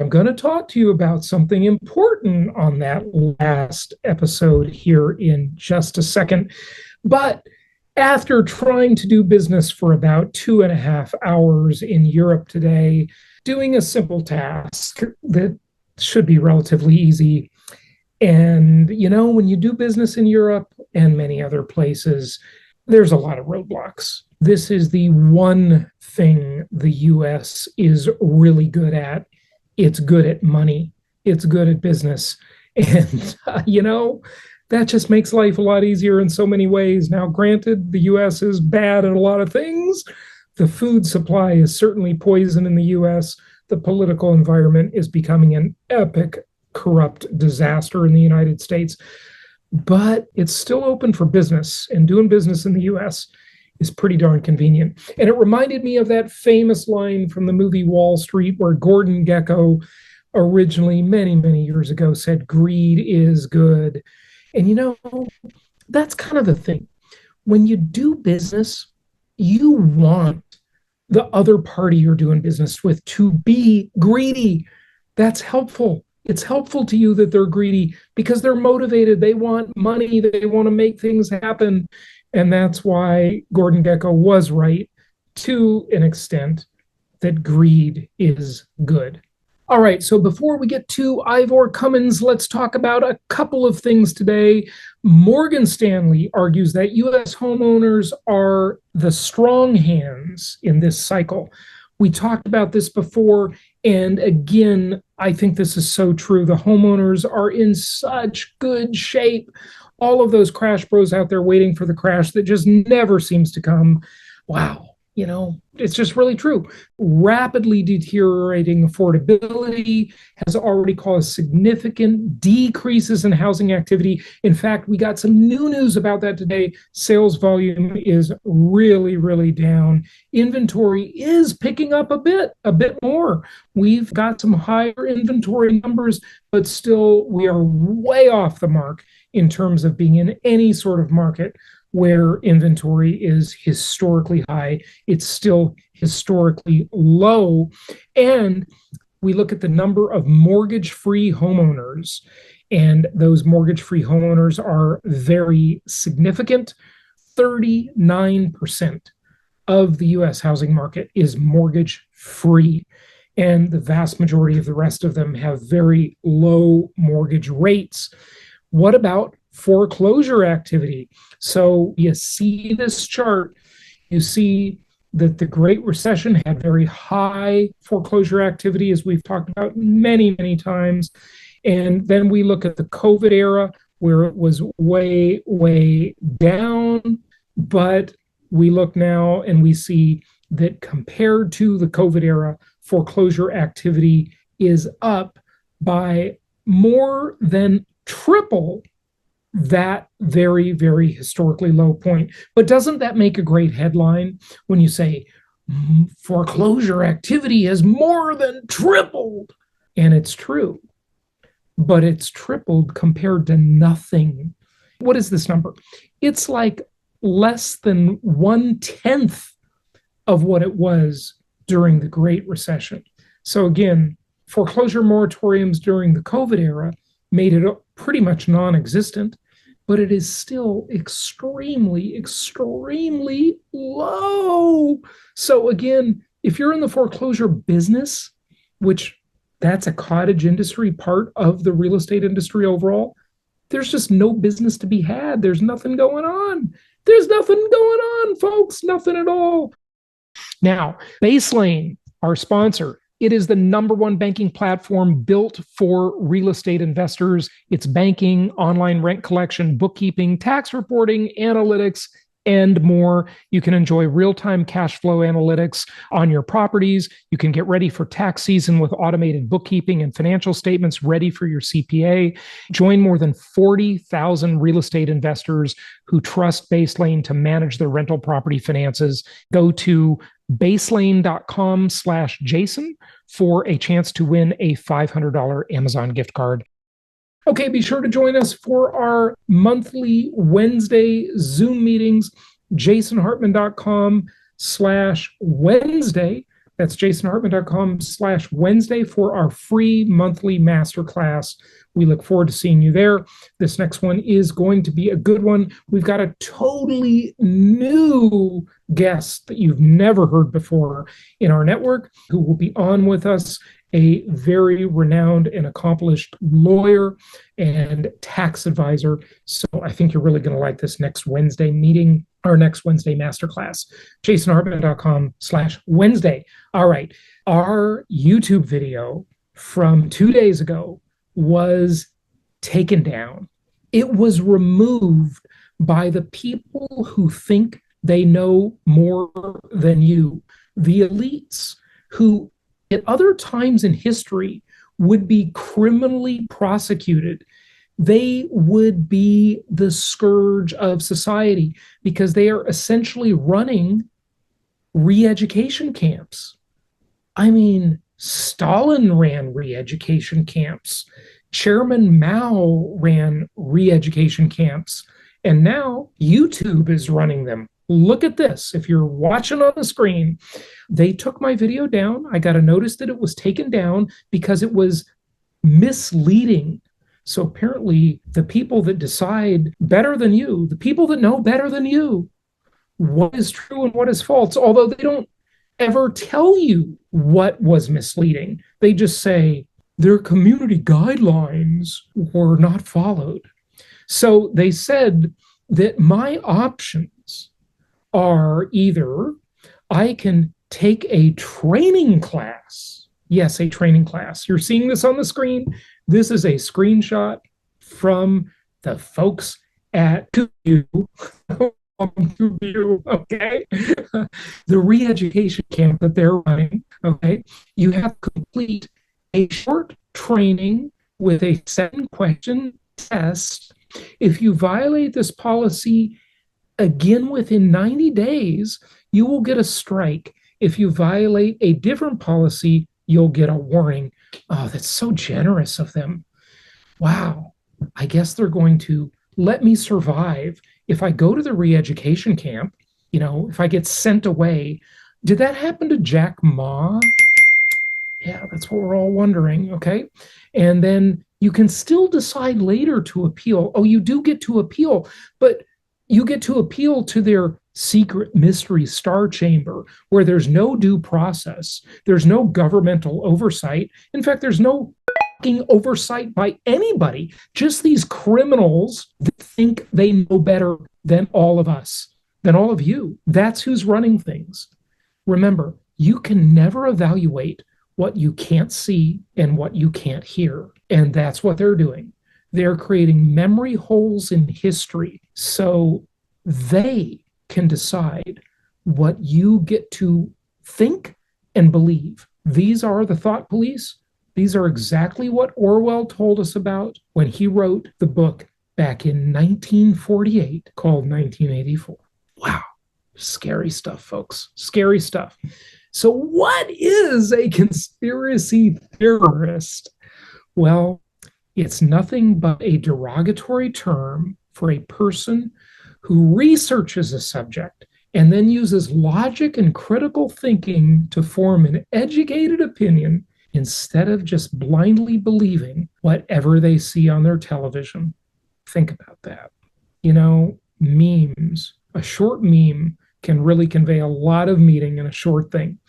I'm going to talk to you about something important on that last episode here in just a second. But after trying to do business for about 2.5 hours in Europe today, doing a simple task that should be relatively easy. And, when you do business in Europe and many other places, there's a lot of roadblocks. This is the one thing the US is really good at. It's good at money. It's good at business. And, that just makes life a lot easier in so many ways. Now, granted, the US is bad at a lot of things. The food supply is certainly poison in the US. The political environment is becoming an epic, corrupt disaster in the United States. But it's still open for business, and doing business in the US is pretty darn convenient. And it reminded me of that famous line from the movie Wall Street, where Gordon Gekko originally, many, many years ago, said, "Greed is good." And that's kind of the thing. When you do business, you want the other party you're doing business with to be greedy. That's helpful. It's helpful to you that they're greedy because they're motivated. They want money. They want to make things happen. And that's why Gordon Gekko was right to an extent that greed is good. All right, so before we get to Ivor Cummins, let's talk about a couple of things today. Morgan Stanley argues that U.S. homeowners are the strong hands in this cycle. We talked about this before, and again, I think this is so true. The homeowners are in such good shape. All of those crash bros out there waiting for the crash that just never seems to come. Wow. It's just really true. Rapidly deteriorating affordability has already caused significant decreases in housing activity. In fact, we got some new news about that today. Sales volume is really, really down. Inventory is picking up a bit more. We've got some higher inventory numbers, but still we are way off the mark in terms of being in any sort of market where inventory is historically high. It's still historically low. And we look at the number of mortgage-free homeowners, and those mortgage-free homeowners are very significant. 39% of the US housing market is mortgage-free, and the vast majority of the rest of them have very low mortgage rates. What about foreclosure activity? So you see this chart, you see that the Great Recession had very high foreclosure activity, as we've talked about many, many times. And then we look at the COVID era, where it was way, way down. But we look now and we see that compared to the COVID era, foreclosure activity is up by more than triple that very, very historically low point. But doesn't that make a great headline when you say foreclosure activity has more than tripled? And it's true, but it's tripled compared to nothing. What is this number? It's like less than 1/10 of what it was during the Great Recession. So again, foreclosure moratoriums during the COVID era made it pretty much non-existent, but it is still extremely, extremely low. So again, if you're in the foreclosure business, which that's a cottage industry part of the real estate industry overall, there's just no business to be had. There's nothing going on. There's nothing going on, folks. Nothing at all. Now, Baselane, our sponsor, it is the number one banking platform built for real estate investors. It's banking, online rent collection, bookkeeping, tax reporting, analytics, and more. You can enjoy real-time cash flow analytics on your properties. You can get ready for tax season with automated bookkeeping and financial statements ready for your CPA. Join more than 40,000 real estate investors who trust Baselane to manage their rental property finances. Go to baselane.com/Jason for a chance to win a $500 Amazon gift card. Okay, be sure to join us for our monthly Wednesday Zoom meetings, jasonhartman.com/Wednesday. That's jasonhartman.com/Wednesday for our free monthly masterclass. We look forward to seeing you there. This next one is going to be a good one. We've got a totally new guest that you've never heard before in our network who will be on with us, a very renowned and accomplished lawyer and tax advisor. So I think you're really going to like this next Wednesday meeting, our next Wednesday masterclass. jasonhartman.com/Wednesday. All right. Our YouTube video from 2 days ago was taken down. It was removed by the people who think they know more than you, the elites who at other times in history would be criminally prosecuted. They would be the scourge of society because they are essentially running re-education camps. I mean, Stalin ran re-education camps. Chairman Mao ran re-education camps. And now YouTube is running them. Look at this. If you're watching on the screen, they took my video down. I got a notice that it was taken down because it was misleading. So apparently the people that decide better than you, the people that know better than you, what is true and what is false, although they don't ever tell you what was misleading. They just say their community guidelines were not followed. So they said that my options are either I can take a training class. Yes, a training class. You're seeing this on the screen. This is a screenshot from the folks at you. Okay, the re-education camp that they're running. Okay, you have to complete a short training with a 7-question test. If you violate this policy again within 90 days, you will get a strike. If you violate a different policy, you'll get a warning. Oh, that's so generous of them. Wow, I guess they're going to let me survive if I go to the re-education camp, if I get sent away. Did that happen to Jack Ma? Yeah, that's what we're all wondering, okay? And then you can still decide later to appeal. Oh, you do get to appeal, but you get to appeal to their secret mystery star chamber where there's no due process. There's no governmental oversight. In fact, there's no oversight by anybody, just these criminals that think they know better than all of us, than all of you. That's who's running things. Remember, you can never evaluate what you can't see and what you can't hear. And that's what they're doing. They're creating memory holes in history so they can decide what you get to think and believe. These are the thought police. These are exactly what Orwell told us about when he wrote the book back in 1948 called 1984. Wow. Scary stuff, folks. Scary stuff. So what is a conspiracy theorist? Well, it's nothing but a derogatory term for a person who researches a subject and then uses logic and critical thinking to form an educated opinion instead of just blindly believing whatever they see on their television. Think about that. Memes. A short meme can really convey a lot of meaning in a short thing.